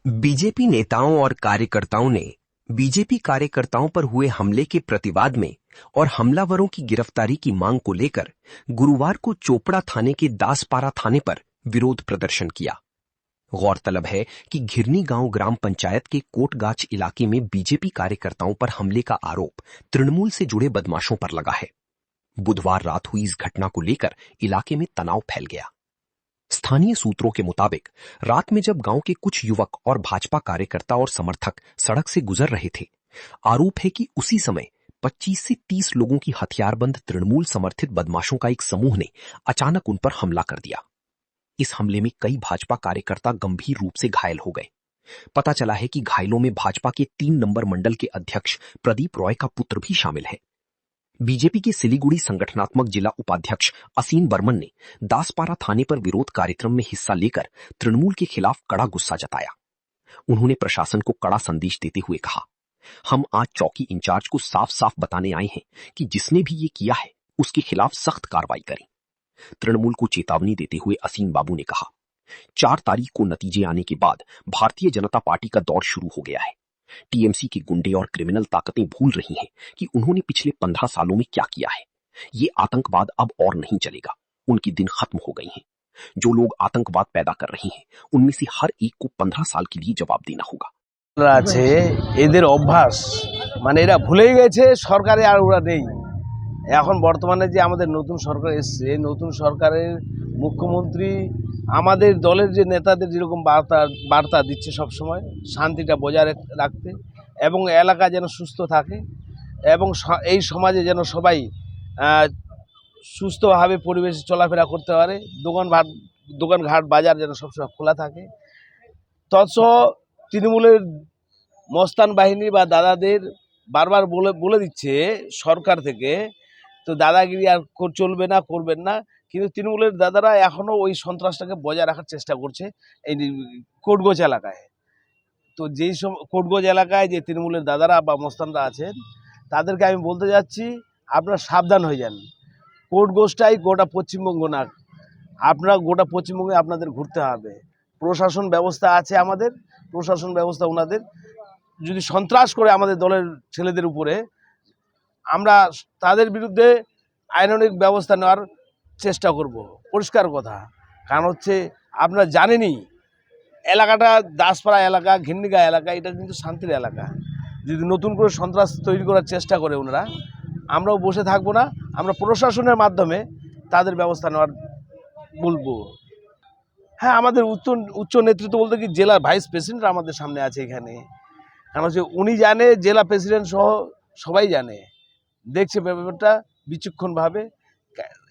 BJP नेताओं और कार्यकर्ताओं ने बीजेपी कार्यकर्ताओं पर हुए हमले के प्रतिवाद में और हमलावरों की गिरफ्तारी की मांग को लेकर गुरुवार को चोपड़ा थाने के दासपारा थाने पर विरोध प्रदर्शन किया। गौरतलब है कि घिरनी गांव ग्राम पंचायत के कोटगाछ इलाके में बीजेपी कार्यकर्ताओं पर हमले का आरोप तृणमूल से जुड़े बदमाशों पर लगा है। बुधवार रात हुई इस घटना को लेकर इलाके में तनाव फैल गया। स्थानीय सूत्रों के मुताबिक रात में जब गांव के कुछ युवक और भाजपा कार्यकर्ता और समर्थक सड़क से गुजर रहे थे, आरोप है कि उसी समय 25 से 30 लोगों की हथियारबंद तृणमूल समर्थित बदमाशों का एक समूह ने अचानक उन पर हमला कर दिया। इस हमले में कई भाजपा कार्यकर्ता गंभीर रूप से घायल हो गए। पता चला है कि घायलों में भाजपा के 3 नंबर मंडल के अध्यक्ष प्रदीप रॉय का पुत्र भी शामिल है। बीजेपी के सिलीगुड़ी संगठनात्मक जिला उपाध्यक्ष असीम बर्मन ने दासपारा थाने पर विरोध कार्यक्रम में हिस्सा लेकर तृणमूल के खिलाफ कड़ा गुस्सा जताया। उन्होंने प्रशासन को कड़ा संदेश देते हुए कहा, हम आज चौकी इंचार्ज को साफ साफ बताने आए हैं कि जिसने भी ये किया है उसके खिलाफ सख्त कार्रवाई करें। तृणमूल को चेतावनी देते हुए असीम बाबू ने कहा, 4 तारीख को नतीजे आने के बाद भारतीय जनता पार्टी का दौर शुरू हो गया है। टीएमसी के गुंडे और क्रिमिनल ताकतें भूल रही हैं कि उन्होंने पिछले 15 सालों में क्या किया है। ये आतंकवाद अब और नहीं चलेगा, उनकी दिन खत्म हो गई हैं। जो लोग आतंकवाद पैदा कर रहे हैं उनमें से हर एक को 15 साल के लिए जवाब देना होगा। আছে এদের অভ্যাস, মানে এরা ভুলেই গেছে সরকারে আর ওরা নেই। এখন বর্তমানে যে আমাদের নতুন সরকার এসছে, নতুন সরকারের মুখ্যমন্ত্রী আমাদের দলের যে নেতাদের যেরকম বার্তা দিচ্ছে সবসময় শান্তিটা বজায় রাখতে এবং এলাকা যেন সুস্থ থাকে এবং এই সমাজে যেন সবাই সুস্থভাবে পরিবেশে চলাফেরা করতে পারে, দোকানঘাট বাজার যেন সবসময় খোলা থাকে। তৎসহ তৃণমূলের মস্তান বাহিনী বা দাদাদের বারবার বলে দিচ্ছে সরকার থেকে, তো দাদাগিরি আর চলবে না, করবেন না। কিন্তু তৃণমূলের দাদারা এখনও ওই সন্ত্রাসটাকে বজায় রাখার চেষ্টা করছে এই কোটগোজ এলাকায়। তো যেই সব কোটগোজ এলাকায় যে তৃণমূলের দাদারা বা মস্তানরা আছেন তাদেরকে আমি বলতে যাচ্ছি, আপনারা সাবধান হয়ে যান। কোটগোজটাই গোটা পশ্চিমবঙ্গ না, আপনারা গোটা পশ্চিমবঙ্গে আপনাদের ঘুরতে হবে। প্রশাসন ব্যবস্থা আছে আমাদের, প্রশাসন ব্যবস্থা ওনাদের। যদি সন্ত্রাস করে আমাদের দলের ছেলেদের উপরে, আমরা তাদের বিরুদ্ধে আইনানুগ ব্যবস্থা নেওয়ার চেষ্টা করব। পরিষ্কার কথা। কারণ হচ্ছে আপনারা জানেনই এলাকাটা দাসপাড়া এলাকা, ঘিন্নিগা এলাকা, এটা কিন্তু শান্তির এলাকা। যদি নতুন করে সন্ত্রাস তৈরি করার চেষ্টা করে ওনারা, আমরাও বসে থাকবো না। আমরা প্রশাসনের মাধ্যমে তাদের ব্যবস্থা নেওয়ার বলবো। হ্যাঁ, আমাদের উচ্চ নেতৃত্ব বলতে কি জেলার ভাইস প্রেসিডেন্ট আমাদের সামনে আছে এখানে। কারণ হচ্ছে উনি জানে, জেলা প্রেসিডেন্ট সহ সবাই জানে, দেখছে ব্যাপারটা বিচক্ষণভাবে,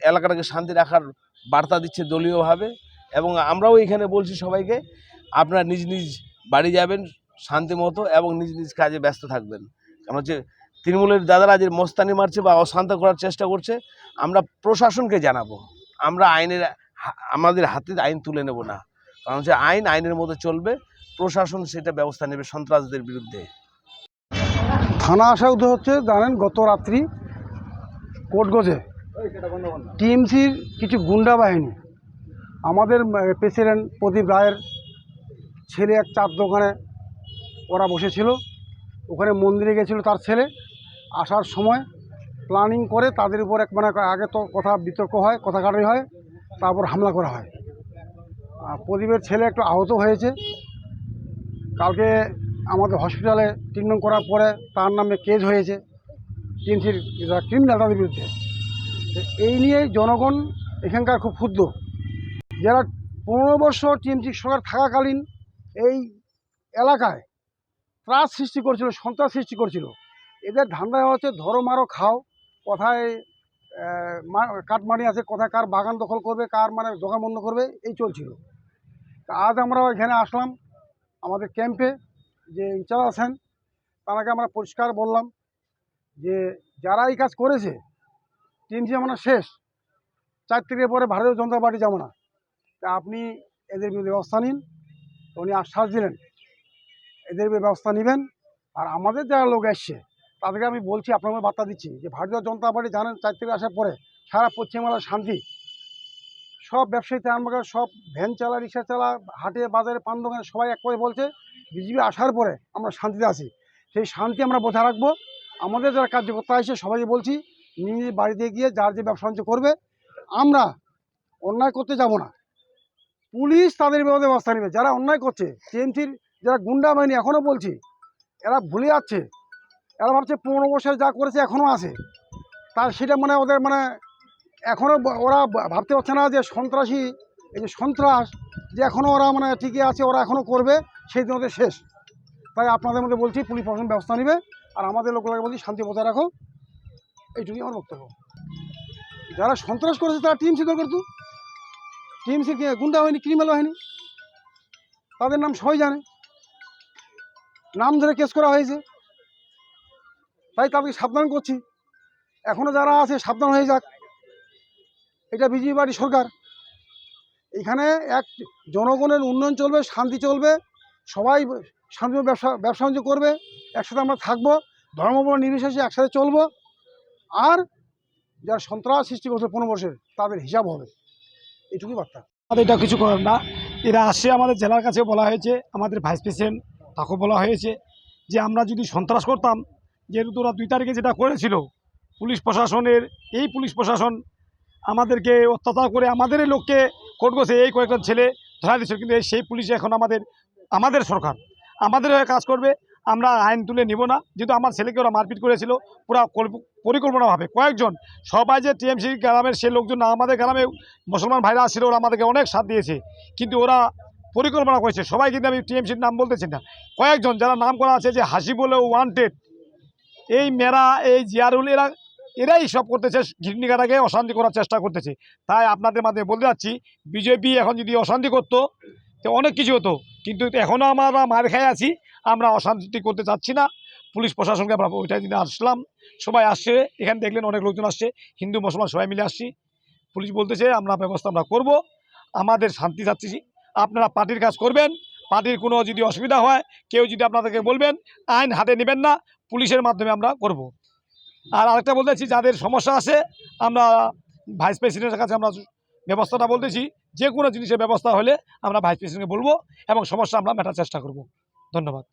এলাকাটাকে শান্তি রাখার বার্তা দিচ্ছে দলীয়ভাবে। এবং আমরাও এখানে বলছি সবাইকে, আপনারা নিজ নিজ বাড়ি যাবেন শান্তি মতো এবং নিজ নিজ কাজে ব্যস্ত থাকবেন। কারণ হচ্ছে তৃণমূলের দাদারা যে মস্তানি মারছে বা অশান্ত করার চেষ্টা করছে, আমরা প্রশাসনকে জানাবো। আমরা আমাদের হাতে আইন তুলে নেব না। কারণ হচ্ছে আইনের মধ্যে চলবে, প্রশাসন সেটা ব্যবস্থা নেবে সন্ত্রাসদের বিরুদ্ধে। থানা আসা উদ্দেশ্য হচ্ছে, জানেন গত রাত্রি কোটগোজে টিএমসির কিছু গুন্ডা বাহিনী আমাদের প্রেসিডেন্ট প্রদীপ রায়ের ছেলে এক চার দোকানে ওরা বসেছিল, ওখানে মন্দিরে গেছিল তার ছেলে। আসার সময় প্ল্যানিং করে তাদের উপর আগে তো কথা বিতর্ক হয়, কথা কাটারি হয়, তারপর হামলা করা হয়। প্রদীপের ছেলে একটু আহত হয়েছে। কালকে আমাদের হসপিটালে ট্রিটমেন্ট করার পরে তার নামে কেস হয়েছে টিএমসির ক্রিমিনাল তাদের বিরুদ্ধে। এই নিয়ে জনগণ এখানকার খুব ক্ষুব্ধ। যারা 15 বছর টিএমসি সরকার থাকাকালীন এই এলাকায় ত্রাস সৃষ্টি করছিল, সন্ত্রাস সৃষ্টি করছিল, এদের ধান্দা হচ্ছে ধরো মারো খাও, কোথায় কাটমানি আছে, কোথায় কার বাগান দখল করবে, কার দোকান বন্ধ করবে, এই চলছিল। আজ আমরা এখানে আসলাম আমাদের ক্যাম্পে, যে ইনচার্জ আছেন তাকে আমরা পরিষ্কার বললাম যে যারা এই কাজ করেছে টিএমসি আমরা শেষ, 4 তারিখের পরে ভারতীয় জনতা পার্টি যাবো না, তা আপনি এদের বিরুদ্ধে ব্যবস্থা নিন। উনি আশ্বাস দিলেন এদের বিরুদ্ধে ব্যবস্থা নেবেন। আর আমাদের যারা লোক এসছে তাদেরকে আমি বলছি, আপনাদের বার্তা দিচ্ছি যে ভারতীয় জনতা পার্টি জানেন 4 তারিখে আসার পরে সারা পশ্চিমবাংলার শান্তি। সব ব্যবসায়ীতে আরম্ভ করে সব ভ্যান চালা, রিক্সা চালা, হাটে বাজারে পান দোকানে সবাই এক করে বলছে বিজেপি আসার পরে আমরা শান্তিতে আছি, সেই শান্তি আমরা বজায় রাখবো। আমাদের যারা কার্যকর্তা আছে সবাইকে বলছি, নিজ বাড়িতে গিয়ে যার যে ব্যবসা বাণিজ্য করবে, আমরা অন্যায় করতে যাব না। পুলিশ তাদের বিরুদ্ধে ব্যবস্থা নেবে যারা অন্যায় করছে। টিএমসির যারা গুন্ডা বাহিনী, এখনও বলছি, এরা ভুলে যাচ্ছে। এরা ভাবছে 15 বছর যা করেছে এখনও আছে, তার সেটা মানে ওদের মানে এখনও ওরা ভাবতে পারছে না যে সন্ত্রাসী, এই যে সন্ত্রাস, যে এখনও ওরা মানে টিকে আছে, ওরা এখনও করবে, সেই দিন ওদের শেষ। তাই আপনাদের মধ্যে বলছি পুলিশ প্রশাসন ব্যবস্থা নেবে, আর আমাদের লোকগুলোকে বলছি শান্তি বজায় রাখো, এইটুকুই আমার বক্তব্য। যারা সন্ত্রাস করেছে তারা টিএমসি দল করতো, টিএমসি গুন্ডা হয়নি, ক্রিমিনাল হয়নি, তাদের নাম সবাই জানে, নাম ধরে কেস করা হয়েছে। তাই তাদেরকে সাবধান করছি, এখনও যারা আছে সাবধান হয়ে যাক। এটা বিজেপি পার্টি সরকার, এখানে এক জনগণের উন্নয়ন চলবে, শান্তি চলবে, সবাই শান্তি ব্যবসা বাণিজ্য করবে, একসাথে আমরা থাকবো, ধর্মবর্ণ নির্বিশেষে একসাথে চলবো। আর যারা সন্ত্রাস সৃষ্টি করছে 15 বছর, তাদের হিসাব হবে, এইটুকুই বার্তা। আমাদের এটা কিছু করার না। এরা আসছে, আমাদের জেলার কাছে বলা হয়েছে, আমাদের ভাইস প্রেসিডেন্ট তাকেও বলা হয়েছে যে আমরা যদি সন্ত্রাস করতাম, যেহেতু ওরা 2 তারিখে যেটা করেছিল, পুলিশ প্রশাসনের এই পুলিশ প্রশাসন আমাদেরকে অত্যাচার করে আমাদের লোককে কোর্ট গেছে, এই কয়েকজন ছেলে ধরা দিয়েছিল, কিন্তু সেই পুলিশ এখন আমাদের সরকার আমাদের হয়ে কাজ করবে। আমরা আইন তুলে নিব না, যেহেতু আমার ছেলেকে ওরা মারপিট করেছিল পুরা পরিকল্পনাভাবে কয়েকজন, সবাই যে টিএমসি গ্রামের সে লোকজন না, আমাদের গ্রামে মুসলমান ভাইরা আসছিল, ওরা আমাদেরকে অনেক সাথ দিয়েছে, কিন্তু ওরা পরিকল্পনা করেছে সবাই, কিন্তু আমি টিএমসির নাম বলতেছি না, কয়েকজন যারা নাম করা আছে, যে হাসিবুল ওয়ান্টেড, এই মেরা, এই জিয়ারুল, এরাই সব করতেছে, ঘিরনিকাটাকে অশান্তি করার চেষ্টা করতেছে। তাই আপনাদের মাধ্যমে বলতে যাচ্ছি, বিজেপি এখন যদি অশান্তি করতো তো অনেক কিছু হতো, কিন্তু এখনও আমরা মার খেয়ে আছি, আমরা অশান্তি করতে চাচ্ছি না। পুলিশ প্রশাসনকে আমরা ওইটাই দিনে আসলাম, সবাই আসছে, এখানে দেখলেন অনেক লোকজন আসছে, হিন্দু মুসলমান সবাই মিলে আসছি। পুলিশ বলতেছে আমরা ব্যবস্থা আমরা করব, আমাদের শান্তি চাচ্ছি, আপনারা পার্টির কাজ করবেন, পার্টির কোনো যদি অসুবিধা হয়, কেউ যদি আপনাদেরকে বলবেন, আইন হাতে নেবেন না, পুলিশের মাধ্যমে আমরা করব। আর আরেকটা বলতেছি, যাদের সমস্যা আছে, আমরা ভাইস প্রেসিডেন্টের কাছে আমরা ব্যবস্থাটা বলতেছি, যে কোনো জিনিসের ব্যবস্থা হলে আমরা ভাইস প্রেসিডেন্টকে বলবো এবং সমস্যা আমরা মেটার চেষ্টা করব। ধন্যবাদ।